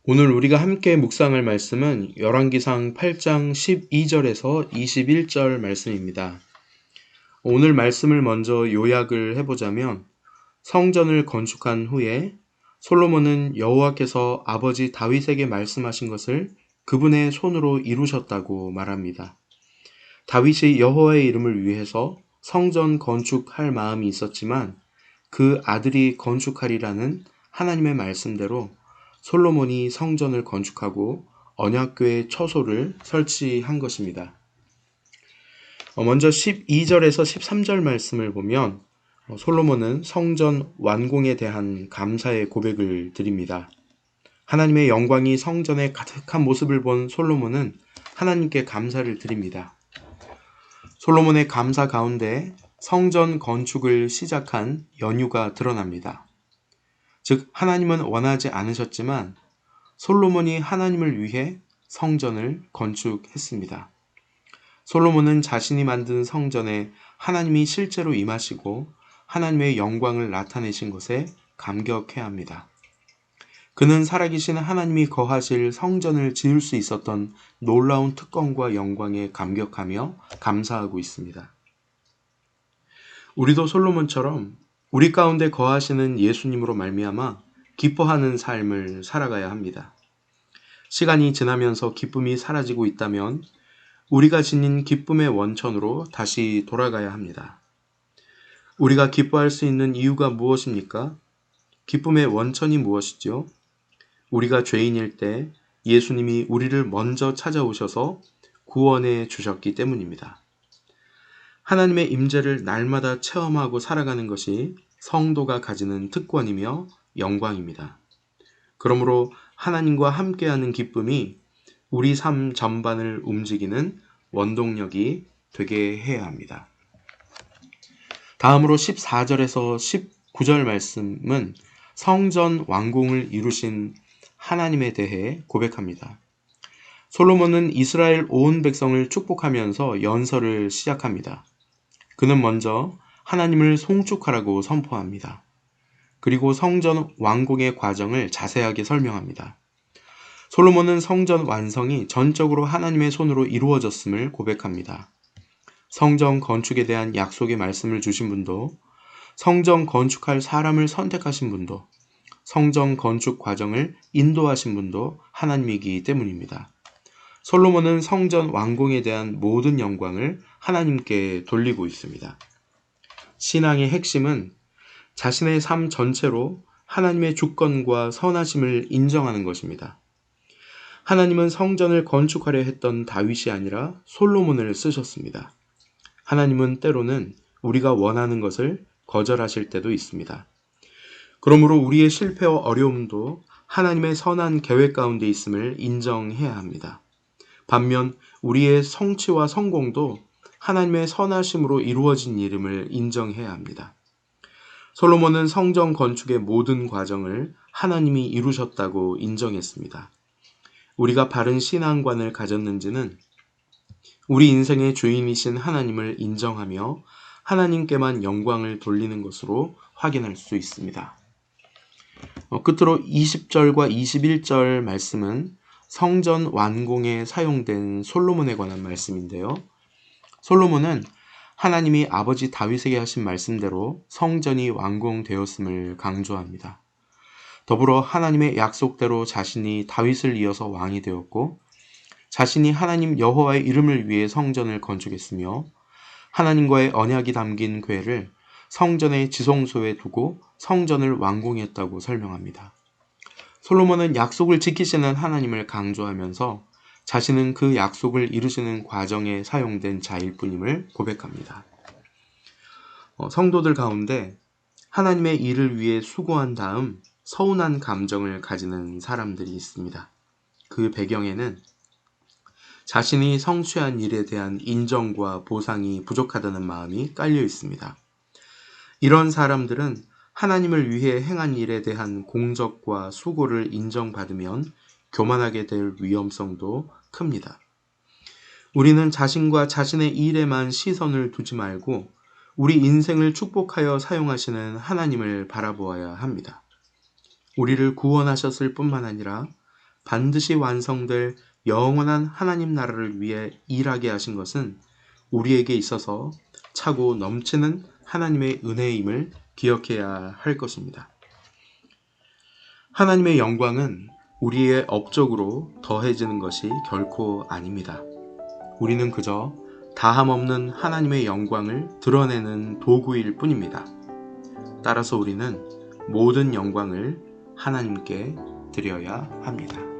오늘 우리가 함께 묵상할 말씀은 열왕기상 8장 12절에서 21절 말씀입니다. 오늘 말씀을 먼저 요약을 해보자면 성전을 건축한 후에 솔로몬은 여호와께서 아버지 다윗에게 말씀하신 것을 그분의 손으로 이루셨다고 말합니다. 다윗이 여호와의 이름을 위해서 성전 건축할 마음이 있었지만 그 아들이 건축하리라는 하나님의 말씀대로 솔로몬이 성전을 건축하고 언약궤의 처소를 설치한 것입니다. 먼저 12절에서 13절 말씀을 보면 솔로몬은 성전 완공에 대한 감사의 고백을 드립니다. 하나님의 영광이 성전에 가득한 모습을 본 솔로몬은 하나님께 감사를 드립니다. 솔로몬의 감사 가운데 성전 건축을 시작한 연유가 드러납니다. 즉 하나님은 원하지 않으셨지만 솔로몬이 하나님을 위해 성전을 건축했습니다. 솔로몬은 자신이 만든 성전에 하나님이 실제로 임하시고 하나님의 영광을 나타내신 것에 감격해야 합니다. 그는 살아계신 하나님이 거하실 성전을 지을 수 있었던 놀라운 특권과 영광에 감격하며 감사하고 있습니다. 우리도 솔로몬처럼 우리 가운데 거하시는 예수님으로 말미암아 기뻐하는 삶을 살아가야 합니다. 시간이 지나면서 기쁨이 사라지고 있다면 우리가 지닌 기쁨의 원천으로 다시 돌아가야 합니다. 우리가 기뻐할 수 있는 이유가 무엇입니까? 기쁨의 원천이 무엇이죠? 우리가 죄인일 때 예수님이 우리를 먼저 찾아오셔서 구원해 주셨기 때문입니다. 하나님의 임재를 날마다 체험하고 살아가는 것이 성도가 가지는 특권이며 영광입니다. 그러므로 하나님과 함께하는 기쁨이 우리 삶 전반을 움직이는 원동력이 되게 해야 합니다. 다음으로 14절에서 19절 말씀은 성전 완공을 이루신 하나님에 대해 고백합니다. 솔로몬은 이스라엘 온 백성을 축복하면서 연설을 시작합니다. 그는 먼저 하나님을 송축하라고 선포합니다. 그리고 성전 완공의 과정을 자세하게 설명합니다. 솔로몬은 성전 완성이 전적으로 하나님의 손으로 이루어졌음을 고백합니다. 성전 건축에 대한 약속의 말씀을 주신 분도, 성전 건축할 사람을 선택하신 분도, 성전 건축 과정을 인도하신 분도 하나님이기 때문입니다. 솔로몬은 성전 완공에 대한 모든 영광을 하나님께 돌리고 있습니다. 신앙의 핵심은 자신의 삶 전체로 하나님의 주권과 선하심을 인정하는 것입니다. 하나님은 성전을 건축하려 했던 다윗이 아니라 솔로몬을 쓰셨습니다. 하나님은 때로는 우리가 원하는 것을 거절하실 때도 있습니다. 그러므로 우리의 실패와 어려움도 하나님의 선한 계획 가운데 있음을 인정해야 합니다. 반면 우리의 성취와 성공도 하나님의 선하심으로 이루어진 일임을 인정해야 합니다. 솔로몬은 성전 건축의 모든 과정을 하나님이 이루셨다고 인정했습니다. 우리가 바른 신앙관을 가졌는지는 우리 인생의 주인이신 하나님을 인정하며 하나님께만 영광을 돌리는 것으로 확인할 수 있습니다. 끝으로 20절과 21절 말씀은 성전 완공에 사용된 솔로몬에 관한 말씀인데요. 솔로몬은 하나님이 아버지 다윗에게 하신 말씀대로 성전이 완공되었음을 강조합니다. 더불어 하나님의 약속대로 자신이 다윗을 이어서 왕이 되었고 자신이 하나님 여호와의 이름을 위해 성전을 건축했으며 하나님과의 언약이 담긴 궤를 성전의 지성소에 두고 성전을 완공했다고 설명합니다. 솔로몬은 약속을 지키시는 하나님을 강조하면서 자신은 그 약속을 이루시는 과정에 사용된 자일 뿐임을 고백합니다. 성도들 가운데 하나님의 일을 위해 수고한 다음 서운한 감정을 가지는 사람들이 있습니다. 그 배경에는 자신이 성취한 일에 대한 인정과 보상이 부족하다는 마음이 깔려 있습니다. 이런 사람들은 하나님을 위해 행한 일에 대한 공적과 수고를 인정받으면 교만하게 될 위험성도 큽니다. 우리는 자신과 자신의 일에만 시선을 두지 말고 우리 인생을 축복하여 사용하시는 하나님을 바라보아야 합니다. 우리를 구원하셨을 뿐만 아니라 반드시 완성될 영원한 하나님 나라를 위해 일하게 하신 것은 우리에게 있어서 차고 넘치는 하나님의 은혜임을 기억해야 할 것입니다. 하나님의 영광은 우리의 업적으로 더해지는 것이 결코 아닙니다. 우리는 그저 다함없는 하나님의 영광을 드러내는 도구일 뿐입니다. 따라서 우리는 모든 영광을 하나님께 드려야 합니다.